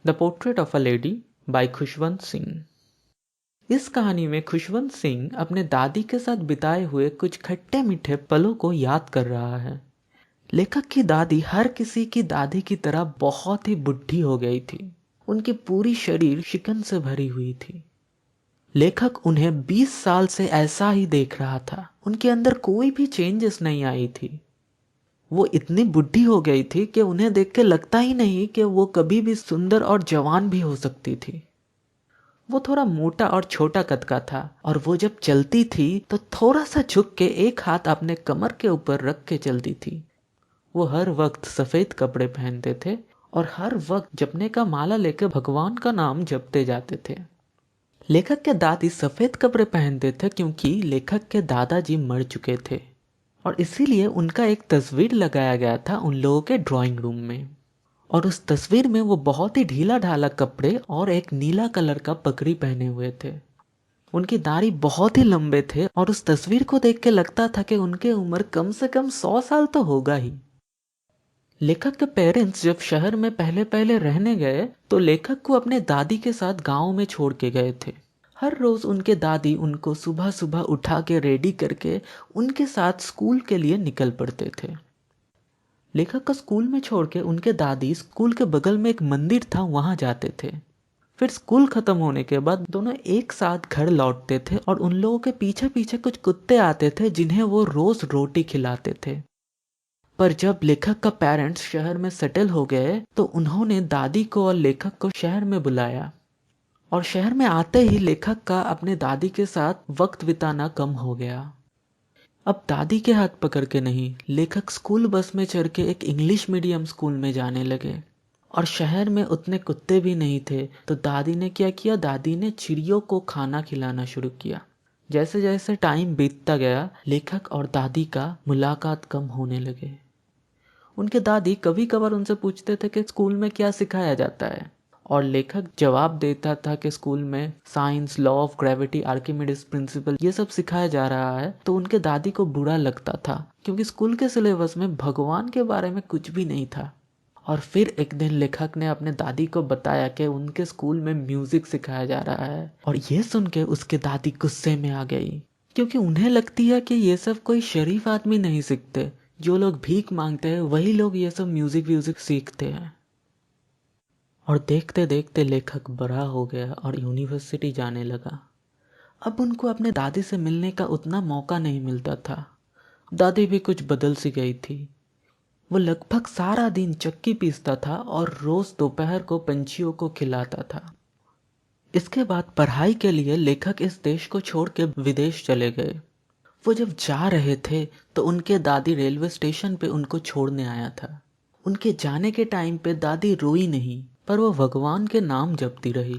The portrait of a lady by Khushwant Singh. इस कहानी में खुशवंत सिंह अपने दादी के साथ बिताए हुए कुछ खट्टे मीठे पलों को याद कर रहा है। लेखक की दादी हर किसी की दादी की तरह बहुत ही बुढ़ी हो गई थी। उनकी पूरी शरीर शिकन से भरी हुई थी। लेखक उन्हें 20 साल से ऐसा ही देख रहा था। उनके अंदर कोई भी चेंजेस नहीं आई थी। वो इतनी बुढ़ी हो गई थी कि उन्हें देख के लगता ही नहीं कि वो कभी भी सुंदर और जवान भी हो सकती थी। वो थोड़ा मोटा और छोटा कद का था और वो जब चलती थी तो थोड़ा सा झुक के एक हाथ अपने कमर के ऊपर रख के चलती थी। वो हर वक्त सफेद कपड़े पहनते थे और हर वक्त जपने का माला लेकर भगवान का नाम जपते जाते थे। लेखक के दादी सफेद कपड़े पहनते थे क्योंकि लेखक के दादाजी मर चुके थे और इसीलिए उनका एक तस्वीर लगाया गया था उन लोगों के ड्राइंग रूम में। और उस तस्वीर में वो बहुत ही ढीला ढाला कपड़े और एक नीला कलर का पगड़ी पहने हुए थे। उनकी दाढ़ी बहुत ही लंबे थे और उस तस्वीर को देख के लगता था कि उनके उम्र कम से कम 100 साल तो होगा ही। लेखक के पेरेंट्स जब शहर में पहले पहले रहने गए तो लेखक को अपने दादी के साथ गांव में छोड़ के गए थे। हर रोज उनके दादी उनको सुबह सुबह उठा के रेडी करके उनके साथ स्कूल के लिए निकल पड़ते थे। लेखक को स्कूल में छोड़ के उनके दादी स्कूल के बगल में एक मंदिर था वहां जाते थे। फिर स्कूल खत्म होने के बाद दोनों एक साथ घर लौटते थे और उन लोगों के पीछे पीछे कुछ कुत्ते आते थे जिन्हें वो रोज रोटी खिलाते थे। पर जब लेखक का पेरेंट्स शहर में सेटल हो गए तो उन्होंने दादी को और लेखक को शहर में बुलाया और शहर में आते ही लेखक का अपने दादी के साथ वक्त बिताना कम हो गया। अब दादी के हाथ पकड़ के नहीं, लेखक स्कूल बस में चढ़ के एक इंग्लिश मीडियम स्कूल में जाने लगे। और शहर में उतने कुत्ते भी नहीं थे तो दादी ने क्या किया, दादी ने चिड़ियों को खाना खिलाना शुरू किया। जैसे जैसे टाइम बीतता गया लेखक और दादी का मुलाकात कम होने लगे। उनके दादी कभी कभार उनसे पूछते थे कि स्कूल में क्या सिखाया जाता है और लेखक जवाब देता था कि स्कूल में science, law of gravity, Archimedes principal ये सब सिखाया जा रहा है। तो उनके दादी को बुरा लगता था क्योंकि स्कूल के सिलेबस में भगवान के बारे में कुछ भी नहीं था। और फिर एक दिन लेखक ने अपने दादी को बताया कि उनके स्कूल में म्यूजिक सिखाया जा रहा है और ये सुन के उसके दादी गुस्से में आ गई क्योंकि उन्हें लगती है कि ये सब कोई शरीफ आदमी नहीं सीखते। जो लोग भीख मांगते हैं वही लोग ये सब म्यूजिक सीखते हैं। और देखते देखते लेखक बड़ा हो गया और यूनिवर्सिटी जाने लगा। अब उनको अपने दादी से मिलने का उतना मौका नहीं मिलता था। दादी भी कुछ बदल सी गई थी। वो लगभग सारा दिन चक्की पीसता था और रोज दोपहर को पंछियों को खिलाता था। इसके बाद पढ़ाई के लिए लेखक इस देश को छोड़ के विदेश चले गए। वो जब जा रहे थे तो उनके दादी रेलवे स्टेशन पे उनको छोड़ने आया था। उनके जाने के टाइम पे दादी रोई नहीं पर वो भगवान के नाम जपती रही।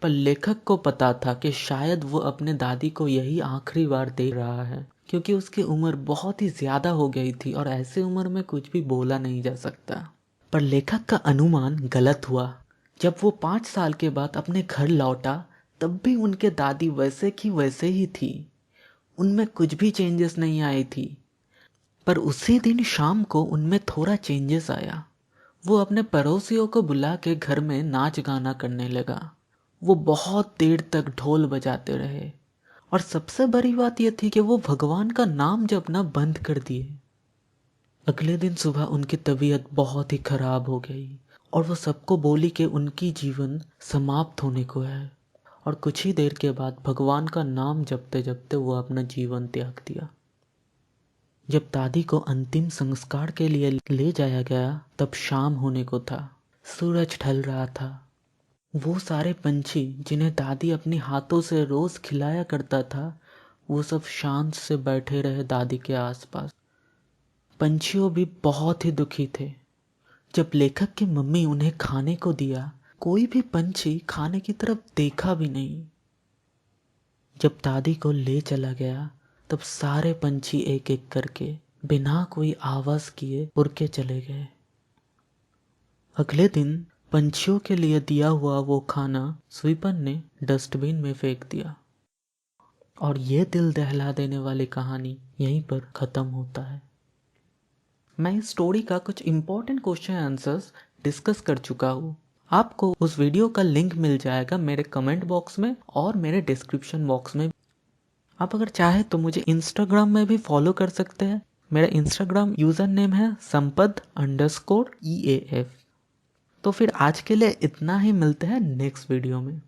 पर लेखक को पता था कि शायद वो अपने दादी को यही आखिरी बार देख रहा है क्योंकि उसकी उम्र बहुत ही ज्यादा हो गई थी और ऐसे उम्र में कुछ भी बोला नहीं जा सकता। पर लेखक का अनुमान गलत हुआ। जब वो 5 साल के बाद अपने घर लौटा तब भी उनके दादी वैसे की वैसे ही थी। उनमें कुछ भी चेंजेस नहीं आई थी। पर उसी दिन शाम को उनमें थोड़ा चेंजेस आया। वो अपने पड़ोसियों को बुला के घर में नाच गाना करने लगा। वो बहुत देर तक ढोल बजाते रहे और सबसे बड़ी बात यह थी कि वो भगवान का नाम जपना बंद कर दिए। अगले दिन सुबह उनकी तबीयत बहुत ही खराब हो गई और वो सबको बोली कि उनकी जीवन समाप्त होने को है। और कुछ ही देर के बाद भगवान का नाम जपते जपते वो अपना जीवन त्याग दिया। जब दादी को अंतिम संस्कार के लिए ले जाया गया तब शाम होने को था। सूरज ढल रहा था। वो सारे पंछी जिन्हें दादी अपने हाथों से रोज खिलाया करता था वो सब शांत से बैठे रहे दादी के आसपास। पंछियों भी बहुत ही दुखी थे। जब लेखक की मम्मी उन्हें खाने को दिया कोई भी पंछी खाने की तरफ देखा भी नहीं। जब दादी को ले चला गया तब सारे पंछी एक एक करके बिना कोई आवाज किए उड़ के चले गए। अगले दिन पंछियों के लिए दिया हुआ वो खाना स्वीपर ने डस्टबिन में फेंक दिया। और ये दिल दहला देने वाली कहानी यहीं पर खत्म होता है। मैं इस स्टोरी का कुछ इंपॉर्टेंट क्वेश्चन आंसर्स डिस्कस कर चुका हूँ। आपको उस वीडियो का लिंक मिल जाएगा मेरे कमेंट बॉक्स में और मेरे डिस्क्रिप्शन बॉक्स में। आप अगर चाहे तो मुझे इंस्टाग्राम में भी फॉलो कर सकते हैं। मेरा इंस्टाग्राम यूज़र नेम है संपद_EAF। तो फिर आज के लिए इतना ही, मिलते हैं नेक्स्ट वीडियो में।